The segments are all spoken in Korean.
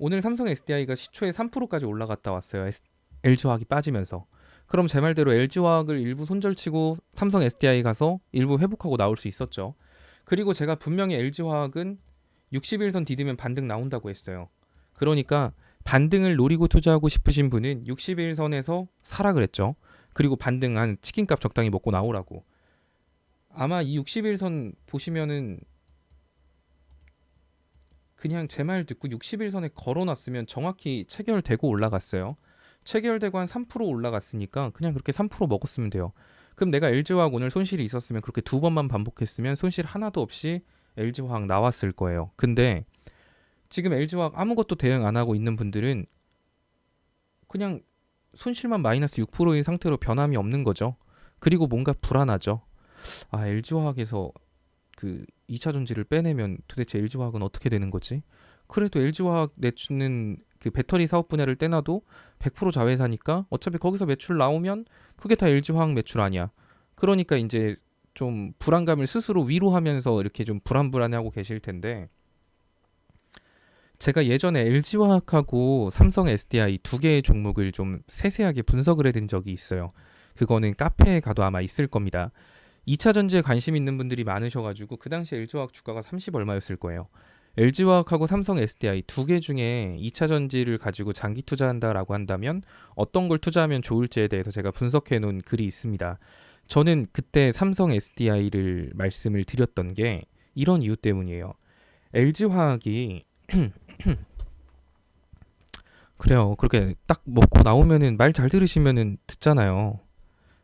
오늘 삼성 SDI가 시초에 3%까지 올라갔다 왔어요. LG화학이 빠지면서. 그럼 제 말대로 LG화학을 일부 손절치고 삼성 SDI 가서 일부 회복하고 나올 수 있었죠. 그리고 제가 분명히 LG화학은 60일선 디디면 반등 나온다고 했어요. 그러니까 반등을 노리고 투자하고 싶으신 분은 60일선에서 사라 그랬죠. 그리고 반등한 치킨값 적당히 먹고 나오라고. 아마 이 60일선 보시면은 그냥 제 말 듣고 60일선에 걸어놨으면 정확히 체결되고 올라갔어요. 체결되고 한 3% 올라갔으니까 그냥 그렇게 3% 먹었으면 돼요. 그럼 내가 LG화학 오늘 손실이 있었으면 그렇게 두 번만 반복했으면 손실 하나도 없이 LG화학 나왔을 거예요. 근데 지금 LG화학 아무것도 대응 안 하고 있는 분들은 그냥 손실만 마이너스 6%인 상태로 변함이 없는 거죠. 그리고 뭔가 불안하죠. 아, LG화학에서 그 2차 전지를 빼내면 도대체 LG화학은 어떻게 되는 거지? 그래도 LG화학 내주는 그 배터리 사업 분야를 떼놔도 100% 자회사니까 어차피 거기서 매출 나오면 그게 다 LG화학 매출 아니야. 그러니까 이제 좀 불안감을 스스로 위로하면서 이렇게 좀 불안불안해하고 계실 텐데 제가 예전에 LG화학하고 삼성 SDI 두 개의 종목을 좀 세세하게 분석을 해둔 적이 있어요. 그거는 카페에 가도 아마 있을 겁니다. 2차 전지에 관심 있는 분들이 많으셔가지고 그 당시 LG화학 주가가 30 얼마였을 거예요. LG화학하고 삼성 SDI 두 개 중에 2차 전지를 가지고 장기 투자한다라고 한다면 어떤 걸 투자하면 좋을지에 대해서 제가 분석해 놓은 글이 있습니다. 저는 그때 삼성 SDI를 말씀을 드렸던 게 이런 이유 때문이에요. LG화학이 그래요. 그렇게 딱 먹고 나오면은 말 잘 들으시면은 듣잖아요.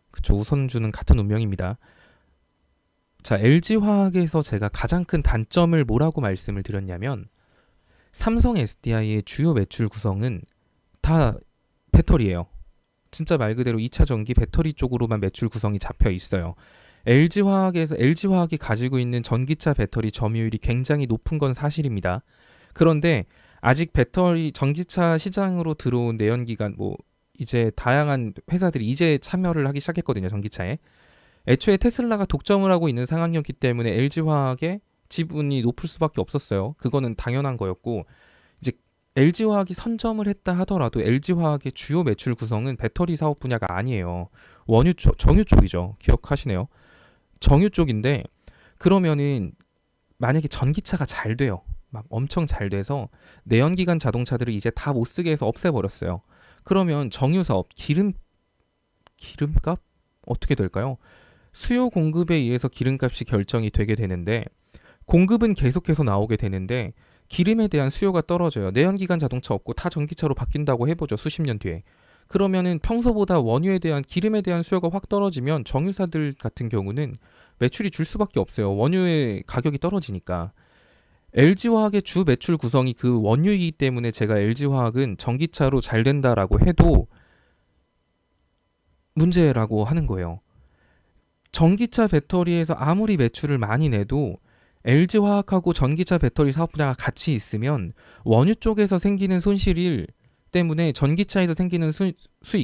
그쵸. 우선주는 같은 운명입니다. 자, LG화학에서 제가 가장 큰 단점을 뭐라고 말씀을 드렸냐면 삼성 SDI의 주요 매출 구성은 다 배터리예요. 진짜 말 그대로 2차 전기 배터리 쪽으로만 매출 구성이 잡혀 있어요. LG화학이 가지고 있는 전기차 배터리 점유율이 굉장히 높은 건 사실입니다. 그런데 아직 배터리 전기차 시장으로 들어온 내연기관 뭐 이제 다양한 회사들이 이제 참여를 하기 시작했거든요, 전기차에. 애초에 테슬라가 독점을 하고 있는 상황이었기 때문에 LG화학의 지분이 높을 수밖에 없었어요. 그거는 당연한 거였고 이제 LG화학이 선점을 했다 하더라도 LG화학의 주요 매출 구성은 배터리 사업 분야가 아니에요. 원유 쪽, 정유 쪽이죠. 기억하시네요. 정유 쪽인데 그러면은 만약에 전기차가 잘 돼요. 막 엄청 잘 돼서 내연기관 자동차들을 이제 다 못 쓰게 해서 없애버렸어요. 그러면 정유 사업, 기름값? 어떻게 될까요? 수요 공급에 의해서 기름값이 결정이 되게 되는데 공급은 계속해서 나오게 되는데 기름에 대한 수요가 떨어져요. 내연기관 자동차 없고 다 전기차로 바뀐다고 해보죠. 수십 년 뒤에. 그러면은 평소보다 원유에 대한 기름에 대한 수요가 확 떨어지면 정유사들 같은 경우는 매출이 줄 수밖에 없어요. 원유의 가격이 떨어지니까. LG화학의 주 매출 구성이 그 원유이기 때문에 제가 LG화학은 전기차로 잘 된다라고 해도 문제라고 하는 거예요. 전기차 배터리에서 아무리 매출을 많이 내도 LG화학하고 전기차 배터리 사업 분야가 같이 있으면 원유 쪽에서 생기는 손실 때문에 전기차에서 생기는 수익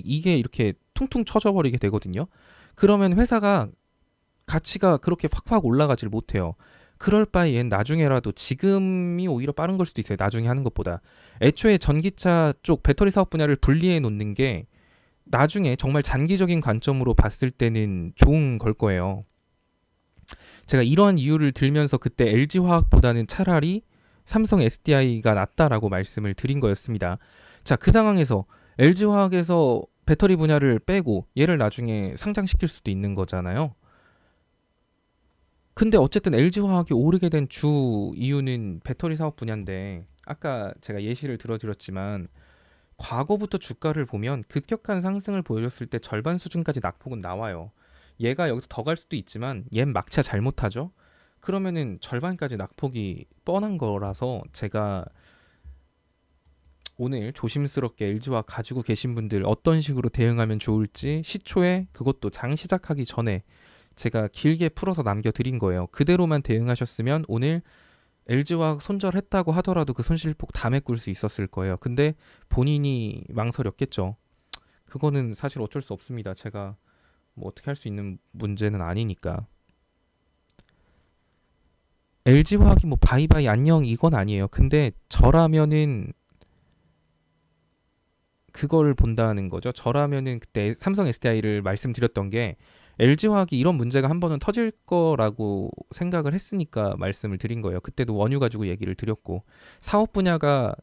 이게 이렇게 퉁퉁 쳐져 버리게 되거든요. 그러면 회사가 가치가 그렇게 팍팍 올라가질 못해요. 그럴 바에는 나중에라도 지금이 오히려 빠른 걸 수도 있어요. 나중에 하는 것보다. 애초에 전기차 쪽 배터리 사업 분야를 분리해 놓는 게 나중에 정말 장기적인 관점으로 봤을 때는 좋은 걸 거예요. 제가 이러한 이유를 들면서 그때 LG화학보다는 차라리 삼성 SDI가 낫다라고 말씀을 드린 거였습니다. 자, 그 상황에서 LG화학에서 배터리 분야를 빼고 얘를 나중에 상장시킬 수도 있는 거잖아요. 근데 어쨌든 LG화학이 오르게 된 주 이유는 배터리 사업 분야인데 아까 제가 예시를 들어드렸지만 과거부터 주가를 보면 급격한 상승을 보여줬을 때 절반 수준까지 낙폭은 나와요. 얘가 여기서 더 갈 수도 있지만 얜 막차 잘못하죠. 그러면은 절반까지 낙폭이 뻔한 거라서 제가 오늘 조심스럽게 LG화학 가지고 계신 분들 어떤 식으로 대응하면 좋을지 시초에 그것도 장 시작하기 전에 제가 길게 풀어서 남겨드린 거예요. 그대로만 대응하셨으면 오늘 LG화학 손절했다고 하더라도 그 손실폭 다 메꿀 수 있었을 거예요. 근데 본인이 망설였겠죠. 그거는 사실 어쩔 수 없습니다. 제가 뭐 어떻게 할 수 있는 문제는 아니니까. LG화학이 뭐 바이바이 안녕 이건 아니에요. 근데 저라면은 그걸 본다는 거죠. 저라면은 그때 삼성 SDI를 말씀드렸던 게 LG화학이 이런 문제가 한 번은 터질 거라고 생각을 했으니까 말씀을 드린 거예요. 그때도 원유 가지고 얘기를 드렸고 사업 분야가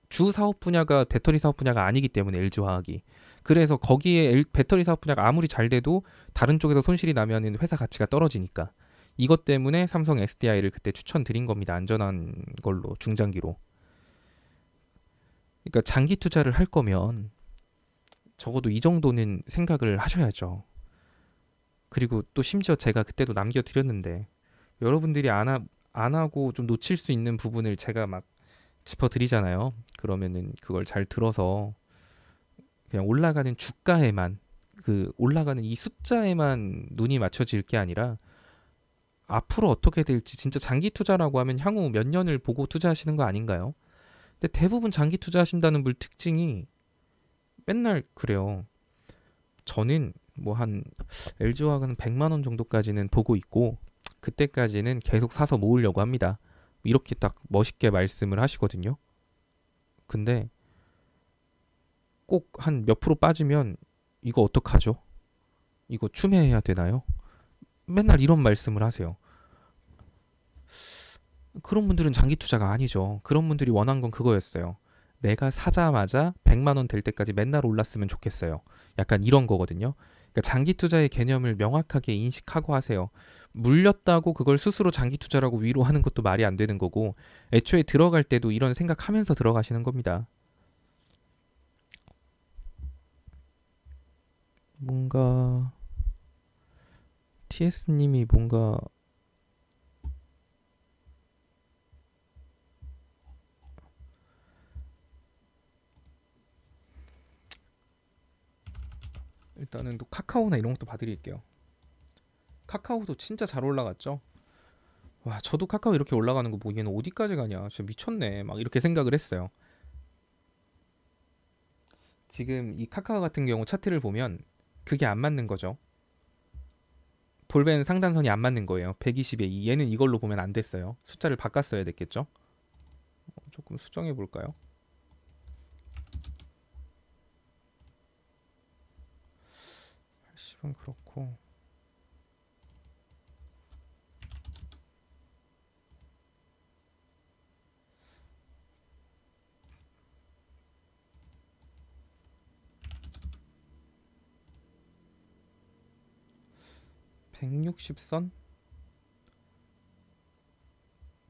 주 사업 분야가 배터리 사업 분야가 아니기 때문에 LG화학이 그래서 거기에 배터리 사업 분야가 아무리 잘 돼도 다른 쪽에서 손실이 나면은 회사 가치가 떨어지니까 이것 때문에 삼성 SDI를 그때 추천드린 겁니다. 안전한 걸로 중장기로. 그러니까 장기 투자를 할 거면 적어도 이 정도는 생각을 하셔야죠. 그리고 또 심지어 제가 그때도 남겨드렸는데 여러분들이 안 하고 좀 놓칠 수 있는 부분을 제가 막 짚어드리잖아요. 그러면은 그걸 잘 들어서 그냥 올라가는 주가에만 그 올라가는 이 숫자에만 눈이 맞춰질 게 아니라 앞으로 어떻게 될지 진짜 장기 투자라고 하면 향후 몇 년을 보고 투자하시는 거 아닌가요? 근데 대부분 장기 투자하신다는 분 특징이 맨날 그래요. 저는 뭐 한 LG화학은 100만 원 정도까지는 보고 있고 그때까지는 계속 사서 모으려고 합니다. 이렇게 딱 멋있게 말씀을 하시거든요. 근데 꼭 한 몇 프로 빠지면 이거 어떡하죠? 이거 추매해야 되나요? 맨날 이런 말씀을 하세요. 그런 분들은 장기 투자가 아니죠. 그런 분들이 원한 건 그거였어요. 내가 사자마자 100만 원 될 때까지 맨날 올랐으면 좋겠어요. 약간 이런 거거든요. 그러니까 장기 투자의 개념을 명확하게 인식하고 하세요. 물렸다고 그걸 스스로 장기 투자라고 위로하는 것도 말이 안 되는 거고 애초에 들어갈 때도 이런 생각하면서 들어가시는 겁니다. 뭔가 TS님이 뭔가 일단은 또 카카오나 이런 것도 봐드릴게요. 카카오도 진짜 잘 올라갔죠? 와, 저도 카카오 이렇게 올라가는 거 보기에는 어디까지 가냐. 진짜 미쳤네. 막 이렇게 생각을 했어요. 지금 이 카카오 같은 경우 차트를 보면 그게 안 맞는 거죠. 볼벤 상단선이 안 맞는 거예요. 120에 2. 얘는 이걸로 보면 안 됐어요. 숫자를 바꿨어야 됐겠죠? 조금 수정해 볼까요? 80은 그렇고 160선?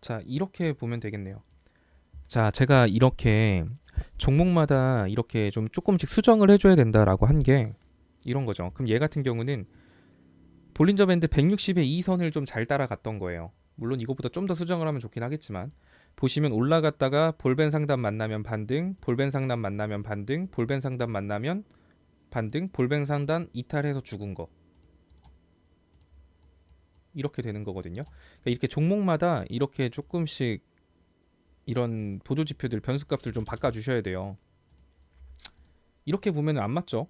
자, 이렇게 보면 되겠네요. 자, 제가 이렇게 종목마다 이렇게 좀 조금씩 수정을 해줘야 된다라고 한 게 이런 거죠. 그럼 얘 같은 경우는 볼린저 밴드 160의 2선을 좀 잘 따라갔던 거예요. 물론 이거보다 좀 더 수정을 하면 좋긴 하겠지만 보시면 올라갔다가 볼벤 상단 만나면 반등, 볼벤 상단 만나면 반등, 볼벤 상단 만나면 반등, 볼벤 상단 이탈해서 죽은 거 이렇게 되는 거거든요. 그러니까 이렇게 종목마다 이렇게 조금씩 이런 보조 지표들 변수값을 좀 바꿔주셔야 돼요. 이렇게 보면 안 맞죠?